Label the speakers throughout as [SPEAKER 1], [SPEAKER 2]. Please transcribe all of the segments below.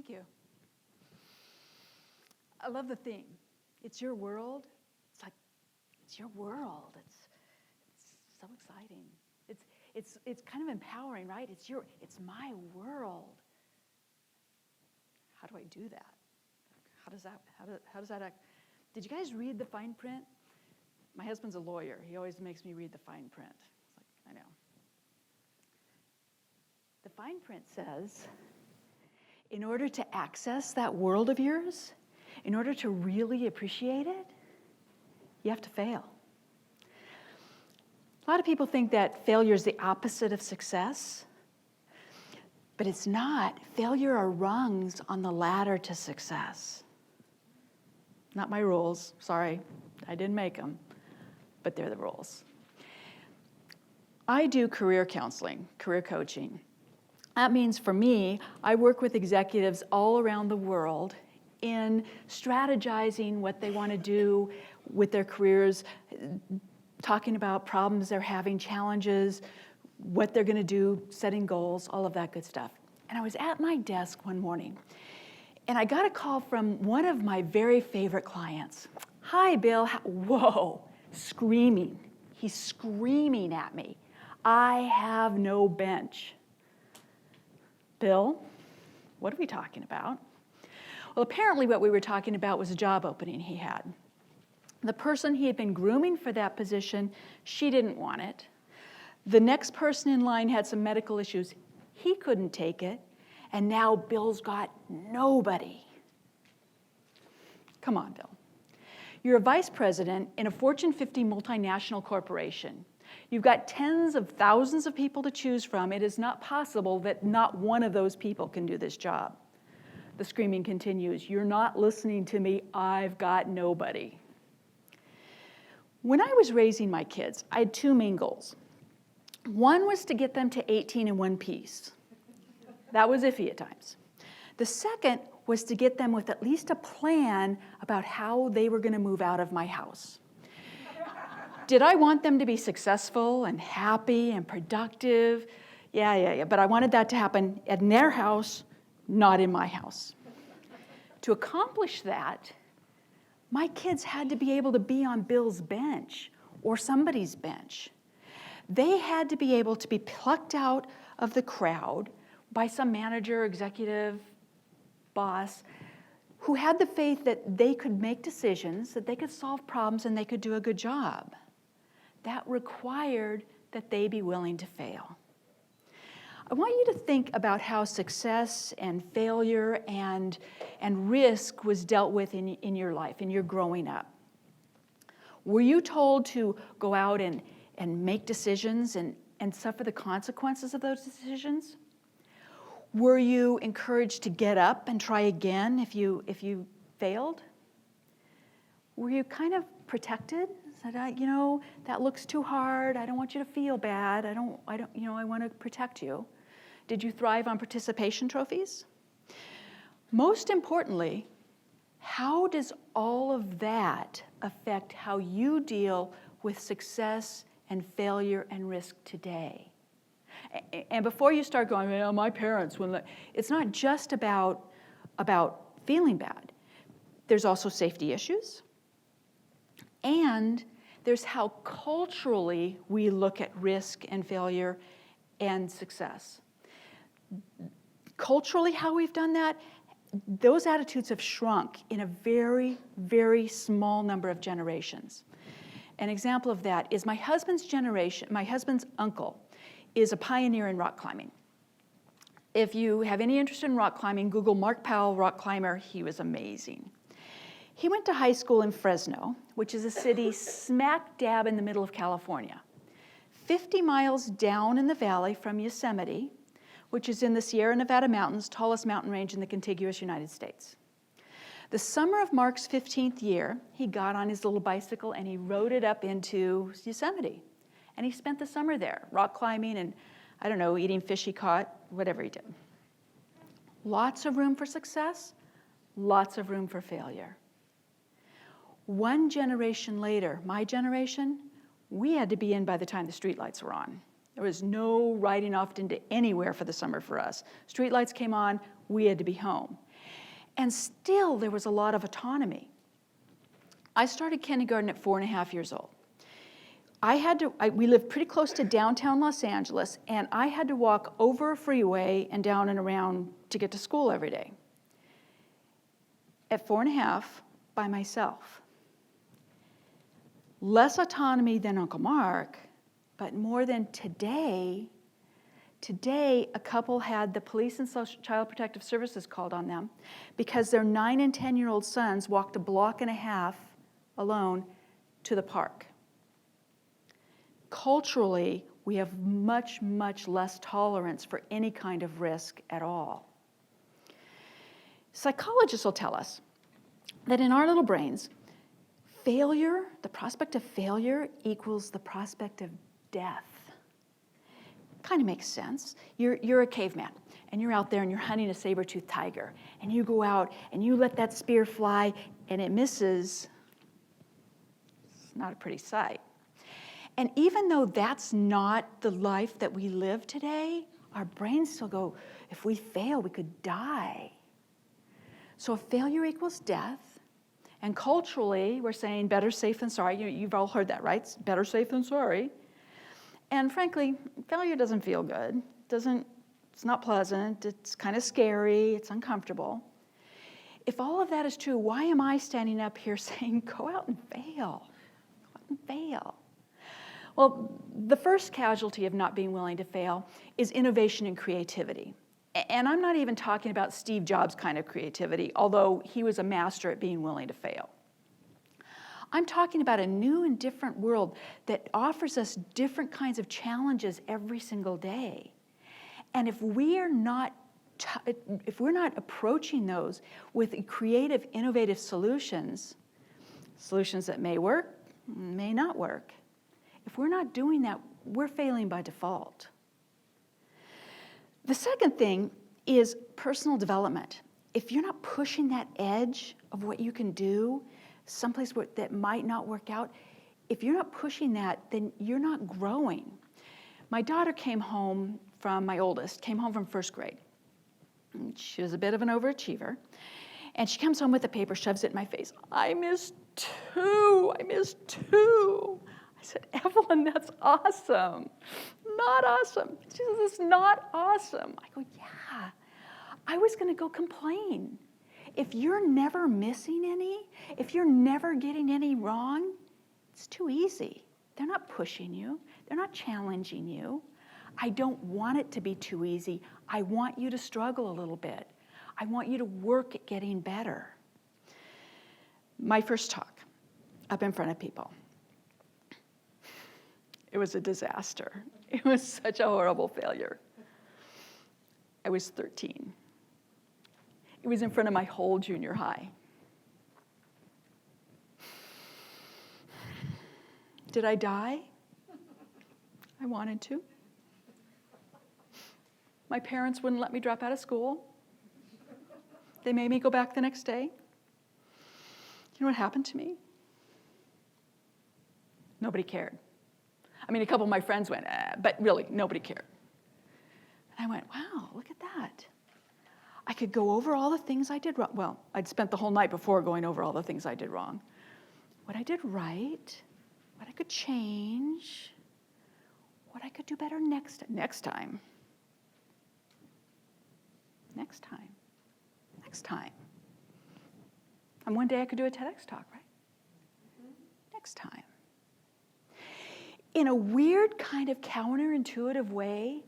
[SPEAKER 1] Thank you. I love the theme. It's your world. It's like, it's your world. It's so exciting. It's kind of empowering, right? It's my world. How do I do that? How does that act? Did you guys read the fine print? My husband's a lawyer. He always makes me read the fine print. It's like, I know. The fine print says, in order to access that world of yours, in order to really appreciate it, you have to fail. A lot of people think that failure is the opposite of success, but it's not. Failure are rungs on the ladder to success. Not my rules, sorry, I didn't make them, but they're the rules. I do career counseling, career coaching. That means for me, I work with executives all around the world in strategizing what they want to do with their careers, talking about problems they're having, challenges, what they're going to do, setting goals, all of that good stuff. And I was at my desk one morning, and I got a call from one of my very favorite clients. Hi, Bill. Whoa, screaming. He's screaming at me. I have no bench. Bill, what are we talking about? Well, apparently what we were talking about was a job opening he had. The person he had been grooming for that position, she didn't want it. The next person in line had some medical issues. He couldn't take it. And now Bill's got nobody. Come on, Bill. You're a vice president in a Fortune 50 multinational corporation. You've got tens of thousands of people to choose from. It is not possible that not one of those people can do this job. The screaming continues. You're not listening to me. I've got nobody. When I was raising my kids, I had two main goals. One was to get them to 18 in one piece. That was iffy at times. The second was to get them with at least a plan about how they were going to move out of my house. Did I want them to be successful and happy and productive? Yeah. But I wanted that to happen in their house, not in my house. To accomplish that, my kids had to be able to be on Bill's bench or somebody's bench. They had to be able to be plucked out of the crowd by some manager, executive, boss, who had the faith that they could make decisions, that they could solve problems, and they could do a good job. That required that they be willing to fail. I want you to think about how success and failure and risk was dealt with in your life, in your growing up. Were you told to go out and make decisions and suffer the consequences of those decisions? Were you encouraged to get up and try again if you failed? Were you kind of protected? Said, that looks too hard. I don't want you to feel bad. I want to protect you. Did you thrive on participation trophies? Most importantly, how does all of that affect how you deal with success and failure and risk today? And before you start going, my parents, it's not just about feeling bad. There's also safety issues. And there's how culturally we look at risk and failure and success. Culturally, how we've done that, those attitudes have shrunk in a very, very small number of generations. An example of that is my husband's generation, my husband's uncle is a pioneer in rock climbing. If you have any interest in rock climbing, Google Mark Powell, rock climber. He was amazing. He went to high school in Fresno, which is a city smack dab in the middle of California, 50 miles down in the valley from Yosemite, which is in the Sierra Nevada mountains, tallest mountain range in the contiguous United States. The summer of Mark's 15th year, he got on his little bicycle and he rode it up into Yosemite. And he spent the summer there, rock climbing and, eating fish he caught, whatever he did. Lots of room for success, lots of room for failure. One generation later, my generation, we had to be in by the time the streetlights were on. There was no riding off into anywhere for the summer for us. Streetlights came on, we had to be home. And still, there was a lot of autonomy. I started kindergarten at 4.5 years old. We lived pretty close to downtown Los Angeles, and I had to walk over a freeway and down and around to get to school every day. At 4.5, by myself. Less autonomy than Uncle Mark, but more than today. Today, a couple had the police and child protective services called on them because their 9 and 10-year-old sons walked a block and a half alone to the park. Culturally, we have much, much less tolerance for any kind of risk at all. Psychologists will tell us that in our little brains, failure, the prospect of failure equals the prospect of death. Kind of makes sense. You're a caveman, and you're out there and you're hunting a saber-toothed tiger, and you go out and you let that spear fly, and it misses. It's not a pretty sight. And even though that's not the life that we live today, our brains still go, if we fail, we could die. So if failure equals death, and culturally, we're saying better safe than sorry. You've all heard that, right? Better safe than sorry. And frankly, failure doesn't feel good. It's not pleasant. It's kind of scary. It's uncomfortable. If all of that is true, why am I standing up here saying, go out and fail? Go out and fail. Well, the first casualty of not being willing to fail is innovation and creativity. And I'm not even talking about Steve Jobs' kind of creativity, although he was a master at being willing to fail. I'm talking about a new and different world that offers us different kinds of challenges every single day. And if we're not approaching those with creative, innovative solutions that may work, may not work, if we're not doing that, we're failing by default. The second thing is personal development. If you're not pushing that edge of what you can do, someplace that might not work out, if you're not pushing that, then you're not growing. My daughter my oldest, came home from first grade. She was a bit of an overachiever. And she comes home with a paper, shoves it in my face. I missed 2. I said, Evelyn, that's awesome. Not awesome. She says, it's not awesome. I go, yeah. I was going to go complain. If you're never missing any, if you're never getting any wrong, it's too easy. They're not pushing you. They're not challenging you. I don't want it to be too easy. I want you to struggle a little bit. I want you to work at getting better. My first talk up in front of people. It was a disaster. It was such a horrible failure. I was 13. It was in front of my whole junior high. Did I die? I wanted to. My parents wouldn't let me drop out of school. They made me go back the next day. You know what happened to me? Nobody cared. I mean, a couple of my friends went, but really, nobody cared. And I went, wow, look at that. I could go over all the things I did wrong. Well, I'd spent the whole night before going over all the things I did wrong. What I did right, what I could change, what I could do better next time. Next time. And one day I could do a TEDx talk, right? Next time. In a weird kind of counterintuitive way,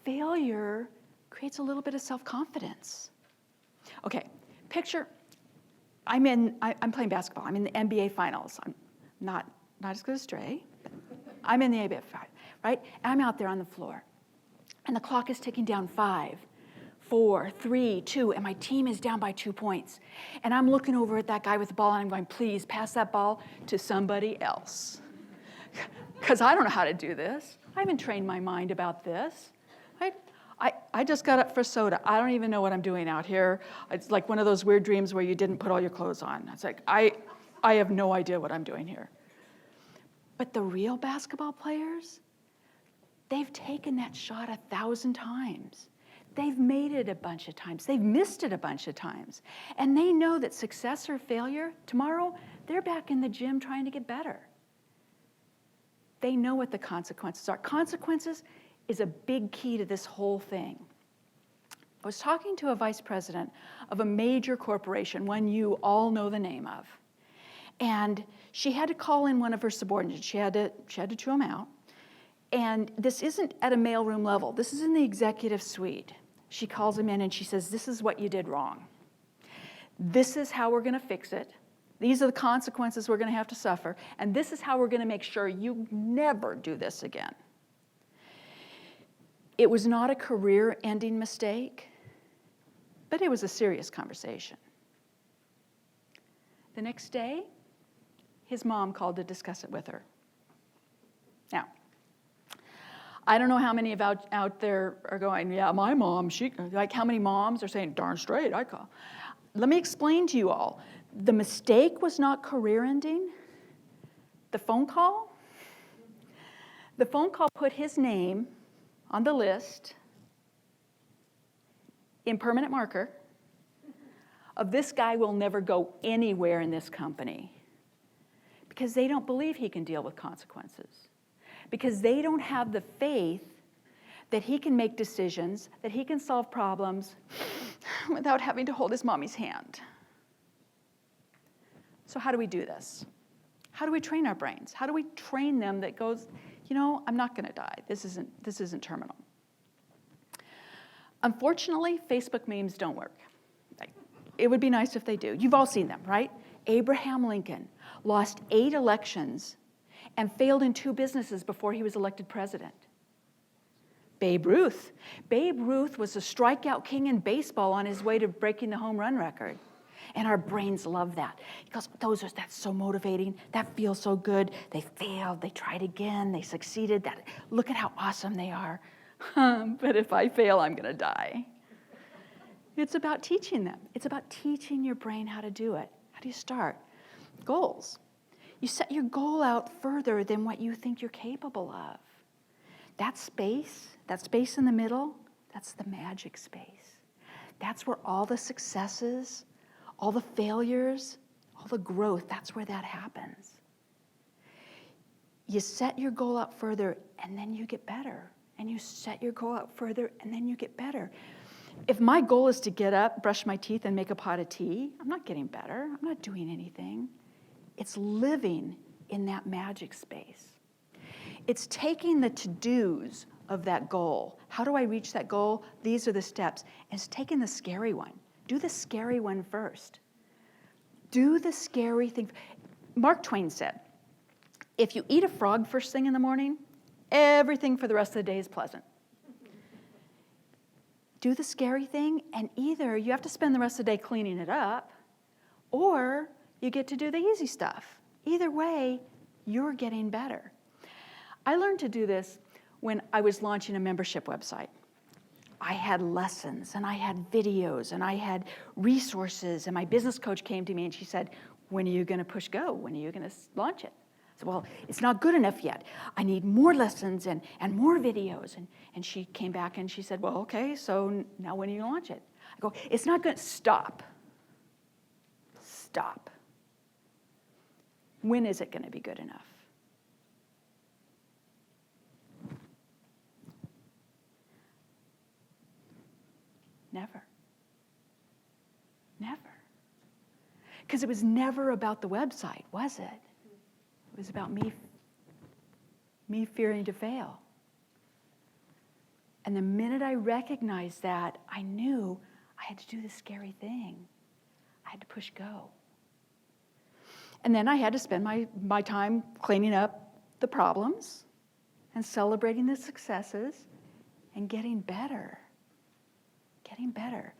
[SPEAKER 1] failure creates a little bit of self-confidence. Okay, picture, I'm playing basketball. I'm in the NBA finals. I'm not as good as Dre, but I'm in the NBA finals, right? And I'm out there on the floor. And the clock is ticking down 5, 4, 3, 2, and my team is down by 2 points. And I'm looking over at that guy with the ball, and I'm going, please pass that ball to somebody else. Because I don't know how to do this. I haven't trained my mind about this. I just got up for soda. I don't even know what I'm doing out here. It's like one of those weird dreams where you didn't put all your clothes on. It's like, I have no idea what I'm doing here. But the real basketball players, they've taken that shot 1,000 times. They've made it a bunch of times. They've missed it a bunch of times. And they know that success or failure, tomorrow, they're back in the gym trying to get better. They know what the consequences are. Consequences is a big key to this whole thing. I was talking to a vice president of a major corporation, one you all know the name of. And she had to call in one of her subordinates. She had to chew him out. And this isn't at a mailroom level. This is in the executive suite. She calls him in and she says, this is what you did wrong. This is how we're going to fix it. These are the consequences we're going to have to suffer. And this is how we're going to make sure you never do this again. It was not a career-ending mistake, but it was a serious conversation. The next day, his mom called to discuss it with her. Now, I don't know how many out there are going, yeah, my mom, like how many moms are saying, darn straight, I call. Let me explain to you all. The mistake was not career-ending. The phone call put his name on the list in permanent marker of this guy will never go anywhere in this company because they don't believe he can deal with consequences, because they don't have the faith that he can make decisions, that he can solve problems without having to hold his mommy's hand. So how do we do this? How do we train our brains? How do we train them that goes, you know, I'm not going to die. This isn't terminal. Unfortunately, Facebook memes don't work. It would be nice if they do. You've all seen them, right? Abraham Lincoln lost 8 elections and failed in 2 businesses before he was elected president. Babe Ruth was a strikeout king in baseball on his way to breaking the home run record. And our brains love that. Because that's so motivating. That feels so good. They failed. They tried again. They succeeded. Look at how awesome they are. But if I fail, I'm going to die. It's about teaching them. It's about teaching your brain how to do it. How do you start? Goals. You set your goal out further than what you think you're capable of. That space in the middle, that's the magic space. That's where all the successes, all the failures, all the growth, that's where that happens. You set your goal out further, and then you get better. And you set your goal out further, and then you get better. If my goal is to get up, brush my teeth, and make a pot of tea, I'm not getting better. I'm not doing anything. It's living in that magic space. It's taking the to-dos of that goal. How do I reach that goal? These are the steps. And it's taking the scary one. Do the scary one first. Do the scary thing. Mark Twain said, if you eat a frog first thing in the morning, everything for the rest of the day is pleasant. Do the scary thing, and either you have to spend the rest of the day cleaning it up, or you get to do the easy stuff. Either way, you're getting better. I learned to do this when I was launching a membership website. I had lessons, and I had videos, and I had resources, and my business coach came to me and she said, when are you going to push go? When are you going to launch it? I said, well, it's not good enough yet. I need more lessons and more videos. And she came back and she said, well, okay, so now when are you going to launch it? I go, it's not going to stop. Stop. When is it going to be good enough? Never. Never. Because it was never about the website, was it? It was about me fearing to fail. And the minute I recognized that, I knew I had to do the scary thing. I had to push go. And then I had to spend my time cleaning up the problems and celebrating the successes and getting better. Getting better.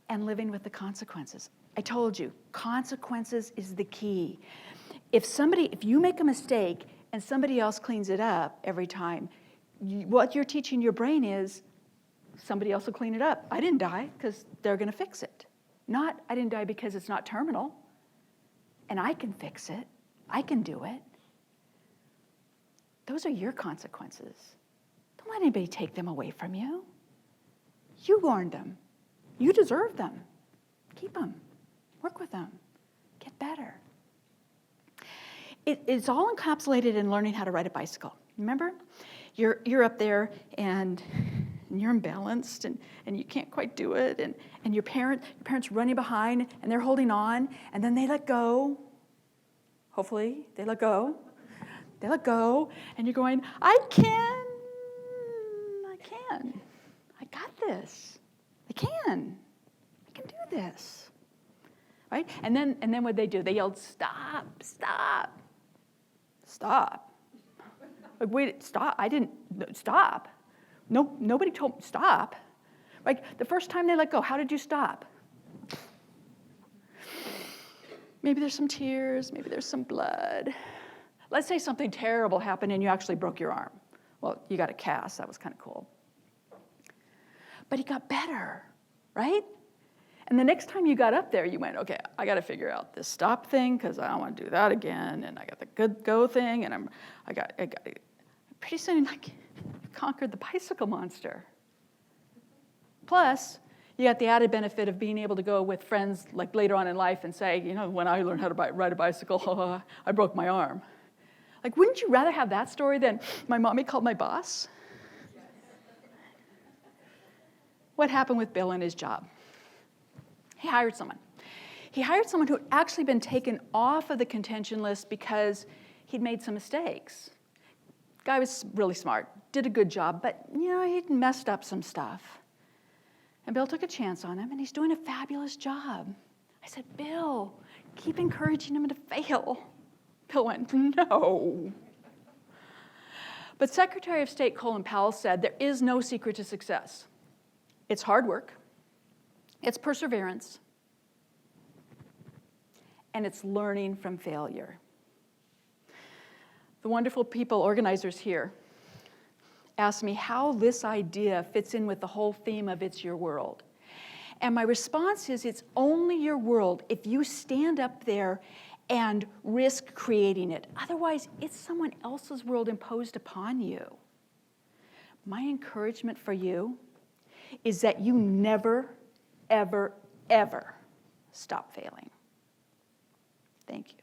[SPEAKER 1] And living with the consequences. I told you, consequences is the key. If you make a mistake and somebody else cleans it up every time, what you're teaching your brain is somebody else will clean it up. I didn't die because they're going to fix it. Not I didn't die because it's not terminal and I can fix it. I can do it. Those are your consequences. Don't let anybody take them away from you. You earned them. You deserve them. Keep them. Work with them. Get better. It's all encapsulated in learning how to ride a bicycle. Remember? You're up there and you're imbalanced and you can't quite do it, and your parents running behind and they're holding on, and then they let go. Hopefully they let go. They let go, and you're going, I got this. I can do this. Right? And then what they do? They yelled, stop, stop, stop. Like, wait, stop. I didn't, stop. No, nobody told me, stop. Like, the first time they let go, how did you stop? Maybe there's some tears, maybe there's some blood. Let's say something terrible happened and you actually broke your arm. Well, you got a cast, that was kind of cool. But he got better, right? And the next time you got up there, you went, okay, I got to figure out this stop thing because I don't want to do that again. And I got the good go thing, and I got pretty soon, like, you conquered the bicycle monster. Plus, you got the added benefit of being able to go with friends like later on in life and say, you know, when I learned how to ride a bicycle, I broke my arm. Like, wouldn't you rather have that story than my mommy called my boss? What happened with Bill and his job? He hired someone. He hired someone who had actually been taken off of the contention list because he'd made some mistakes. Guy was really smart, did a good job, but you know, he'd messed up some stuff. And Bill took a chance on him, and he's doing a fabulous job. I said, Bill, keep encouraging him to fail. Bill went, no. But Secretary of State Colin Powell said there is no secret to success. It's hard work, it's perseverance, and it's learning from failure. The wonderful people, organizers here, asked me how this idea fits in with the whole theme of It's Your World. And my response is, it's only your world if you stand up there and risk creating it. Otherwise, it's someone else's world imposed upon you. My encouragement for you is that you never, ever, ever stop failing. Thank you.